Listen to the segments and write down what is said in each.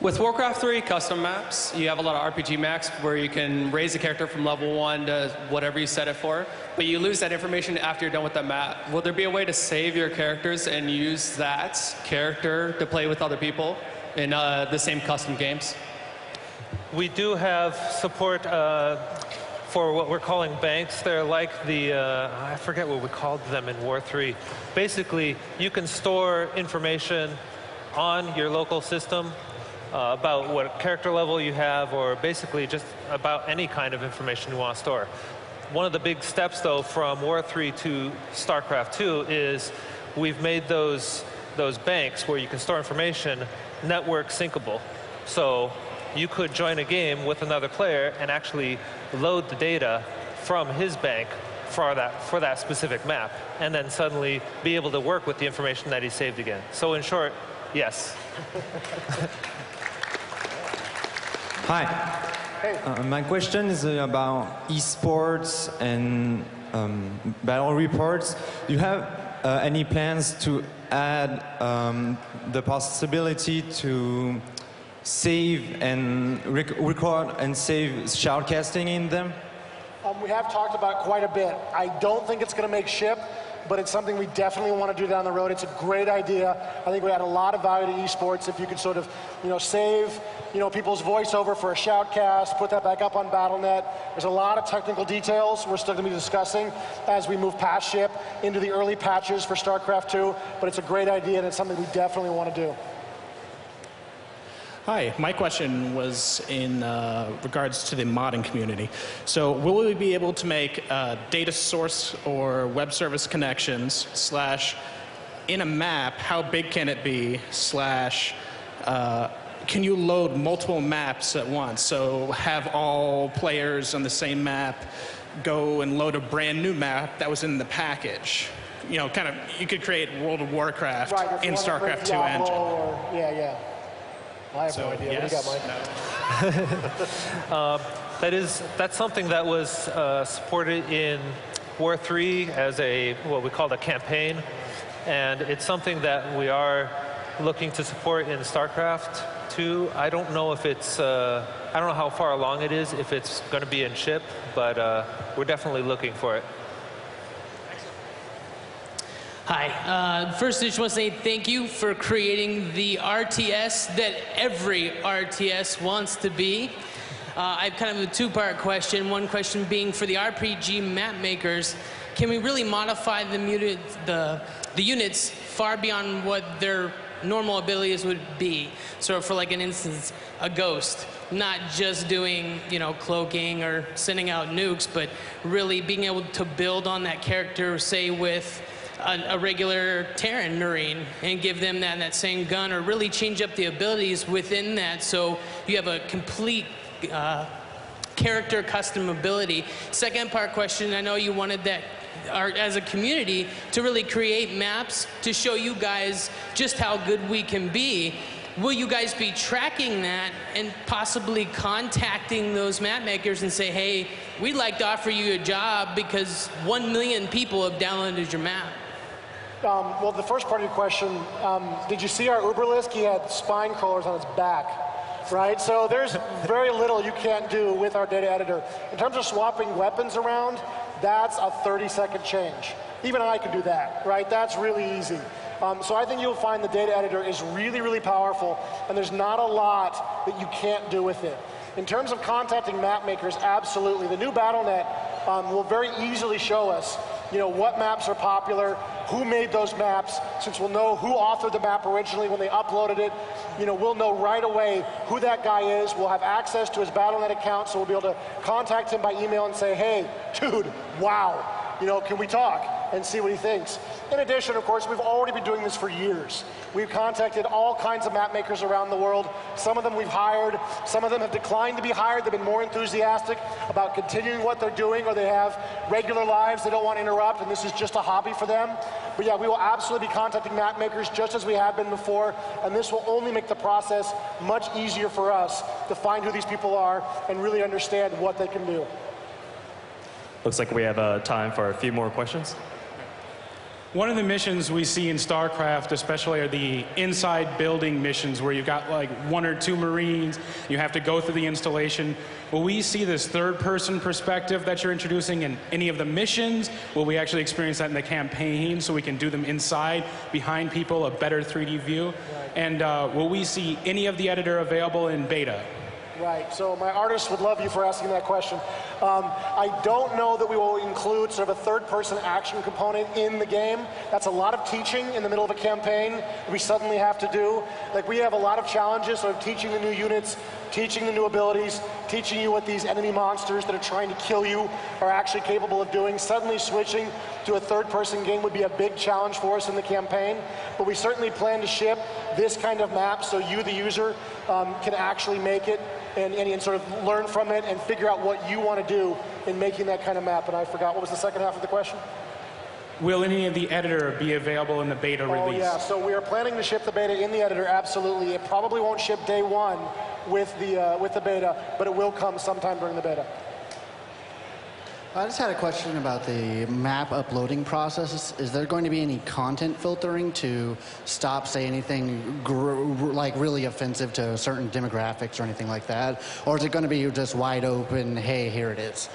With Warcraft 3 custom maps, you have a lot of RPG maps where you can raise the character from level 1 to whatever you set it for, but you lose that information after you're done with that map. Will there be a way to save your characters and use that character to play with other people in the same custom games? We do have support for what we're calling banks. They're like the, I forget what we called them in War 3. Basically, you can store information on your local system about what character level you have, or basically just about any kind of information you want to store. One of the big steps, though, from War 3 to StarCraft 2 is we've made those banks where you can store information network syncable. So you could join a game with another player and actually load the data from his bank for that specific map, and then suddenly be able to work with the information that he saved again. So in short, yes. Hi. Hey. My question is about esports and battle reports. Do you have any plans to add the possibility to save and record and save shoutcasting in them? We have talked about it quite a bit. I don't think it's going to make ship, but it's something we definitely want to do down the road. It's a great idea. I think we add a lot of value to esports if you could sort of, save, people's voiceover for a shoutcast, put that back up on Battle.net. There's a lot of technical details we're still going to be discussing as we move past ship into the early patches for StarCraft 2, but it's a great idea and it's something we definitely want to do. Hi, my question was in regards to the modding community. So will we be able to make data source or web service connections / in a map, how big can it be / can you load multiple maps at once? So have all players on the same map go and load a brand new map that was in the package. You could create World of Warcraft in StarCraft 2 engine. Yeah. I have no idea. Yes, what do you got, Mike? That's something that was supported in War 3 as what we called a campaign, and it's something that we are looking to support in StarCraft 2. I don't know if it's, I don't know how far along it is, if it's going to be in ship, but we're definitely looking for it. Hi. First, I just want to say thank you for creating the RTS that every RTS wants to be. I have kind of a two-part question. One question being for the RPG map makers, can we really modify the units far beyond what their normal abilities would be? So for like an instance, a ghost, not just doing, cloaking or sending out nukes, but really being able to build on that character, say with a regular Terran Marine, and give them that same gun, or really change up the abilities within that so you have a complete character custom ability. Second part question, I know you wanted that as a community to really create maps to show you guys just how good we can be. Will you guys be tracking that and possibly contacting those map makers and say, hey, we'd like to offer you a job because 1 million people have downloaded your map? Well, the first part of your question, did you see our Uberlisk? He had spine crawlers on his back, right? So there's very little you can't do with our data editor. In terms of swapping weapons around, that's a 30-second change. Even I can do that, right? That's really easy. So I think you'll find the data editor is really, really powerful, and there's not a lot that you can't do with it. In terms of contacting map makers, absolutely. The new Battle.net will very easily show us what maps are popular, who made those maps, since we'll know who authored the map originally when they uploaded it. We'll know right away who that guy is. We'll have access to his Battle.net account, so we'll be able to contact him by email and say, hey, dude, wow, can we talk? And see what he thinks. In addition, of course, we've already been doing this for years. We've contacted all kinds of map makers around the world. Some of them we've hired. Some of them have declined to be hired. They've been more enthusiastic about continuing what they're doing, or they have regular lives they don't want to interrupt, and this is just a hobby for them. But yeah, we will absolutely be contacting map makers just as we have been before, and this will only make the process much easier for us to find who these people are and really understand what they can do. Looks like we have time for a few more questions. One of the missions we see in StarCraft especially are the inside building missions where you've got like 1 or 2 Marines, you have to go through the installation. Will we see this third-person perspective that you're introducing in any of the missions? Will we actually experience that in the campaign so we can do them inside, behind people, a better 3D view? And will we see any of the editor available in beta? Right, so my artists would love you for asking that question. I don't know that we will include sort of a third-person action component in the game. That's a lot of teaching in the middle of a campaign that we suddenly have to do. Like, we have a lot of challenges, sort of teaching the new units, teaching the new abilities, teaching you what these enemy monsters that are trying to kill you are actually capable of doing. Suddenly switching to a third-person game would be a big challenge for us in the campaign, but we certainly plan to ship this kind of map so you, the user, can actually make it and sort of learn from it and figure out what you want to do in making that kind of map. And I forgot, what was the second half of the question? Will any of the editor be available in the beta release? Oh yeah, so we are planning to ship the beta in the editor, absolutely. It probably won't ship day 1 with the beta, but it will come sometime during the beta. I just had a question about the map uploading process. Is there going to be any content filtering to stop, say, anything like really offensive to certain demographics or anything like that? Or is it going to be just wide open, hey, here it is?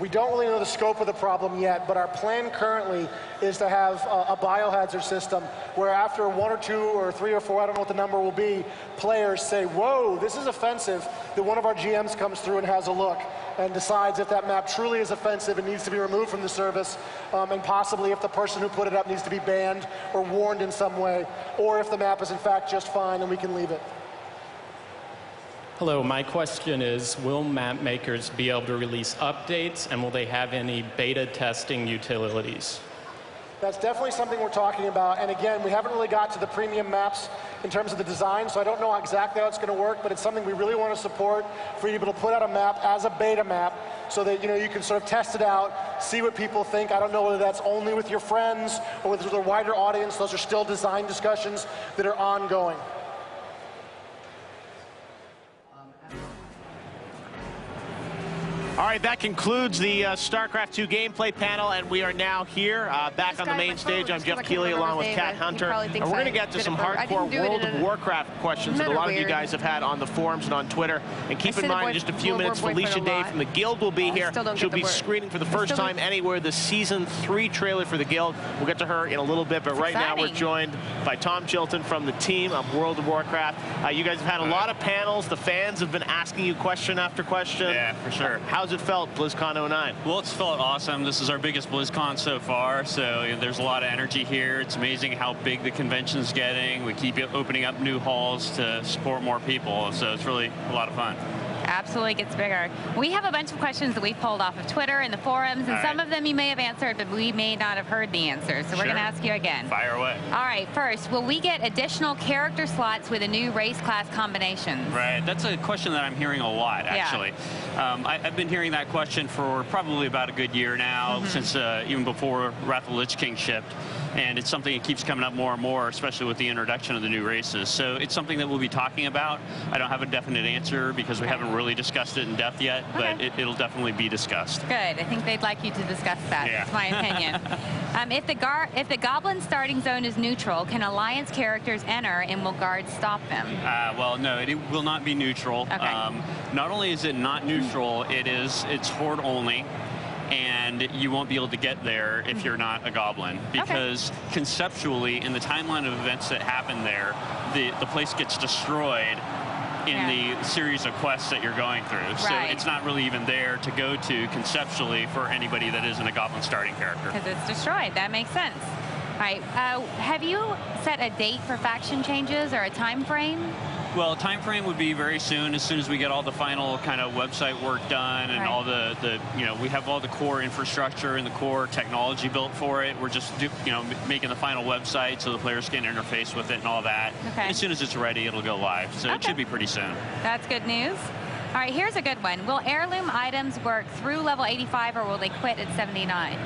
We don't really know the scope of the problem yet, but our plan currently is to have a biohazard system where after 1 or 2 or 3 or 4, I don't know what the number will be, players say, whoa, this is offensive, that one of our GMs comes through and has a look and decides if that map truly is offensive and needs to be removed from the service, and possibly if the person who put it up needs to be banned or warned in some way, or if the map is in fact just fine and we can leave it. Hello, my question is, will map makers be able to release updates, and will they have any beta testing utilities? That's definitely something we're talking about, and again, we haven't really got to the premium maps in terms of the design, so I don't know exactly how it's going to work, but it's something we really want to support for you to be able to put out a map as a beta map so that you can sort of test it out, see what people think. I don't know whether that's only with your friends or with a wider audience. Those are still design discussions that are ongoing. All right, that concludes the StarCraft 2 gameplay panel, and we are now here back on the main stage. I'm Jeff Keighley along with Kat Hunter, and we're going to get to some hardcore World of Warcraft questions that a lot of you guys have had on the forums and on Twitter. And keep in mind, in just a few minutes, Felicia Day from the Guild will be here. She'll be screening for the first time anywhere the Season 3 trailer for the Guild. We'll get to her in a little bit, but right now we're joined by Tom Chilton from the team of World of Warcraft. You guys have had a lot of panels. The fans have been asking you question after question. Yeah, for sure. How's it felt, BlizzCon 09? Well, it's felt awesome. This is our biggest BlizzCon so far, so there's a lot of energy here. It's amazing how big the convention's getting. We keep opening up new halls to support more people, so it's really a lot of fun. Absolutely gets bigger. We have a bunch of questions that we've pulled off of Twitter and the forums, and some of them you may have answered, but we may not have heard the answers. So we're going to ask you again. Fire away. All right, first, will we get additional character slots with the new race class combinations? Right, that's a question that I'm hearing a lot, actually. I've been hearing that question for probably about a good year now, since even before Wrath of the Lich King shipped. And it's something that keeps coming up more and more, especially with the introduction of the new races. So it's something that we'll be talking about. I don't have a definite answer because we haven't really discussed it in depth yet, but it'll definitely be discussed. Good. I think they'd like you to discuss that. Yeah. That's my opinion. If the Goblin starting zone is neutral, can Alliance characters enter, and will guards stop them? Well, no, it will not be neutral. Not only is it not neutral, it's Horde only. And you won't be able to get there if you're not a goblin, because conceptually, in the timeline of events that happen there, the place gets destroyed in the series of quests that you're going through. So it's not really even there to go to conceptually for anybody that isn't a goblin starting character. Because it's destroyed. That makes sense. All right. Have you set a date for faction changes or a time frame? Well, time frame would be very soon, as soon as we get all the final kind of website work done and all the we have all the core infrastructure and the core technology built for it. We're just making the final website so the players can interface with it and all that. And as soon as it's ready, it'll go live. So it should be pretty soon. That's good news. All right, here's a good one. 1. Will here's a good one. Will heirloom items work through level 85, or will they quit at 79?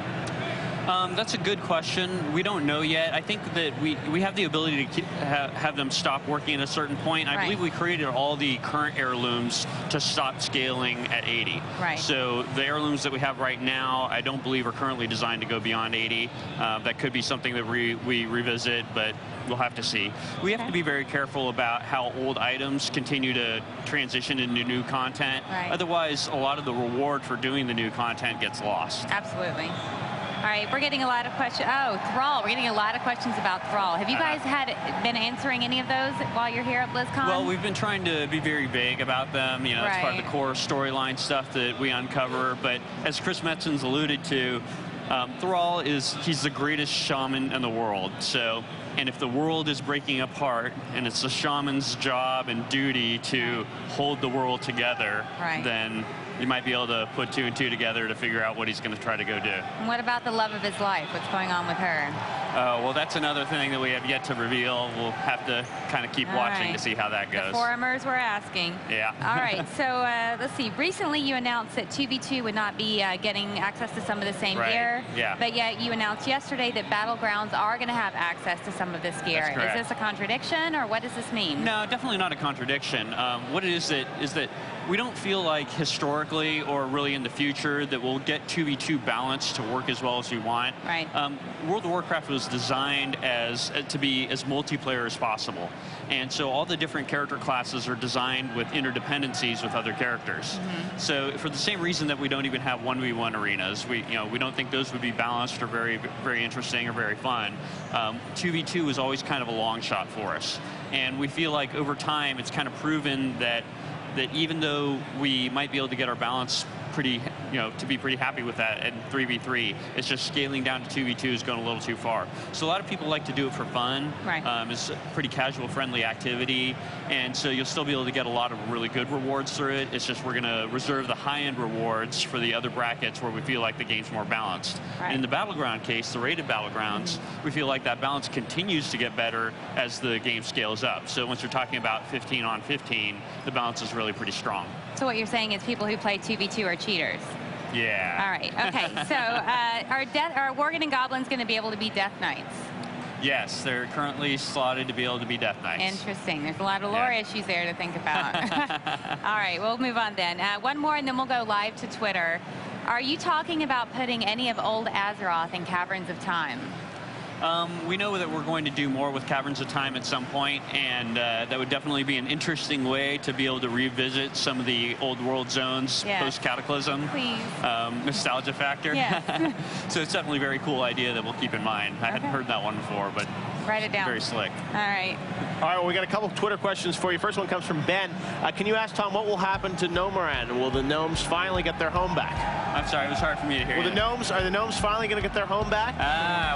That's a good question. We don't know yet. I think that we have the ability to have them stop working at a certain point. I believe we created all the current heirlooms to stop scaling at 80. Right. So the heirlooms that we have right now, I don't believe are currently designed to go beyond 80. That could be something that we revisit, but we'll have to see. We have to be very careful about how old items continue to transition into new content. Right. Otherwise, a lot of the reward for doing the new content gets lost. Absolutely. All right, we're getting a lot of questions. Oh, Thrall. We're getting a lot of questions about Thrall. Have you guys been answering any of those while you're here at BlizzCon? Well, we've been trying to be very vague about them. You know, it's part of the core storyline stuff that we uncover. But as Chris Metzen's alluded to, Thrall he's the greatest shaman in the world. So, and if the world is breaking apart, and it's the shaman's job and duty to hold the world together, then you might be able to put 2 and 2 together to figure out what he's going to try to go do. And what about the love of his life? What's going on with her? Well, that's another thing that we have yet to reveal. We'll have to kind of keep watching to see how that goes. The forumers were asking. Yeah. All right, so let's see. Recently you announced that 2v2 would not be getting access to some of the same gear. Yeah. But yet you announced yesterday that Battlegrounds are going to have access to some of this gear. That's correct. Is this a contradiction, or what does this mean? No, definitely not a contradiction. What it is that we don't feel like historically or really in the future that we'll get 2v2 balance to work as well as we want. Right. World of Warcraft was designed to be as multiplayer as possible. And so all the different character classes are designed with interdependencies with other characters. So for the same reason that we don't even have 1v1 arenas, we don't think those would be balanced or very, very interesting or very fun. 2v2 is always kind of a long shot for us. And we feel like over time it's kind of proven that even though we might be able to get our balance to be pretty happy with that at 3v3, it's just scaling down to 2v2 is going a little too far. So a lot of people like to do it for fun. Right. It's a pretty casual, friendly activity, and so you'll still be able to get a lot of really good rewards through it. It's just we're going to reserve the high-end rewards for the other brackets where we feel like the game's more balanced. Right. In the Battleground case, the rated Battlegrounds, we feel like that balance continues to get better as the game scales up. So once you're talking about 15 on 15, the balance is really pretty strong. So what you're saying is people who play 2v2 are cheaters. Yeah. All right. Okay. So are Worgen and Goblins going to be able to be Death Knights? Yes, they're currently slotted to be able to be Death Knights. Interesting. There's a lot of lore issues there to think about. All right. We'll move on then. One more, and then we'll go live to Twitter. Are you talking about putting any of old Azeroth in Caverns of Time? We know that we're going to do more with Caverns of Time at some point, and that would definitely be an interesting way to be able to revisit some of the old world zones post-Cataclysm. Please. Nostalgia factor. Yes. So it's definitely a very cool idea that we'll keep in mind. I hadn't heard that one before, but write it down. Very slick. All right. All right, well, we got a couple of Twitter questions for you. First one comes from Ben. Can you ask Tom what will happen to Gnomeran? Will the gnomes finally get their home back? I'm sorry, it was hard for me to hear you. Are the gnomes finally going to get their home back?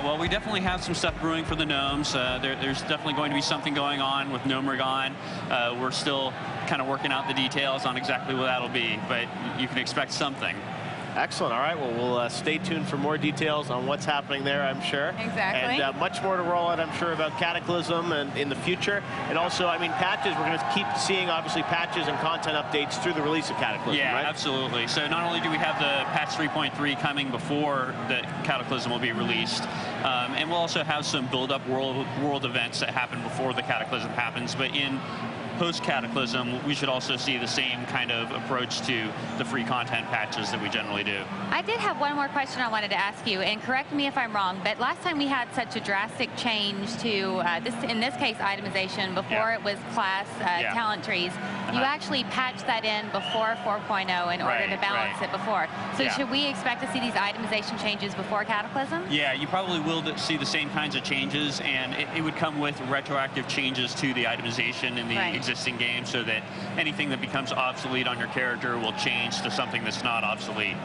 Well, we definitely have some stuff brewing for the gnomes. There's definitely going to be something going on with Gnomeregan. We're still kind of working out the details on exactly what that'll be, but you can expect something. Excellent. All right. Well, we'll stay tuned for more details on what's happening there, I'm sure. Exactly. And much more to roll out, I'm sure, about Cataclysm and in the future. And also, I mean, patches. We're going to keep seeing, obviously, patches and content updates through the release of Cataclysm, yeah, right? Absolutely. So not only do we have the patch 3.3 coming before the Cataclysm will be released, and we'll also have some build-up world events that happen before the Cataclysm happens, but in post-Cataclysm, we should also see the same kind of approach to the free content patches that we generally do. I did have one more question I wanted to ask you, and correct me if I'm wrong, but last time we had such a drastic change to, in this case, itemization, before it was class talent trees, you actually patched that in before 4.0 in order to balance it before. So should we expect to see these itemization changes before Cataclysm? Yeah, you probably will see the same kinds of changes, and it would come with retroactive changes to the itemization in the existing game, so that anything that becomes obsolete on your character will change to something that's not obsolete.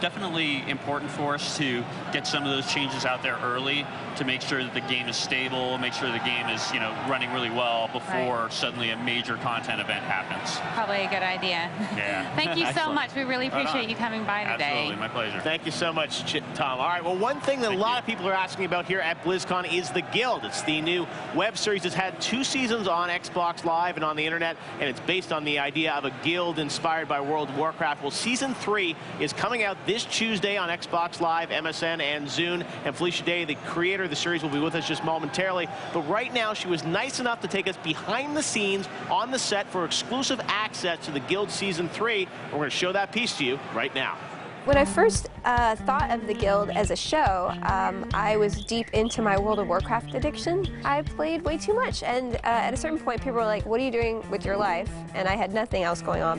Definitely important for us to get some of those changes out there early to make sure that the game is stable, make sure the game is, running really well before suddenly a major content event happens. Probably a good idea. Yeah. Thank you so much. We really appreciate you coming by today. Absolutely, my pleasure. Thank you so much, Tom. All right, well, one thing that a lot of people are asking about here at BlizzCon is the Guild. It's the new web series that's had 2 seasons on Xbox Live and on the internet, and it's based on the idea of a guild inspired by World of Warcraft. Well, Season 3 is coming coming out this Tuesday on Xbox Live, MSN, and Zune. And Felicia Day, the creator of the series, will be with us just momentarily. But right now, she was nice enough to take us behind the scenes on the set for exclusive access to the Guild Season 3. We're going to show that piece to you right now. When I first thought of the Guild as a show, I was deep into my World of Warcraft addiction. I played way too much, and at a certain point, people were like, "What are you doing with your life?" And I had nothing else going on.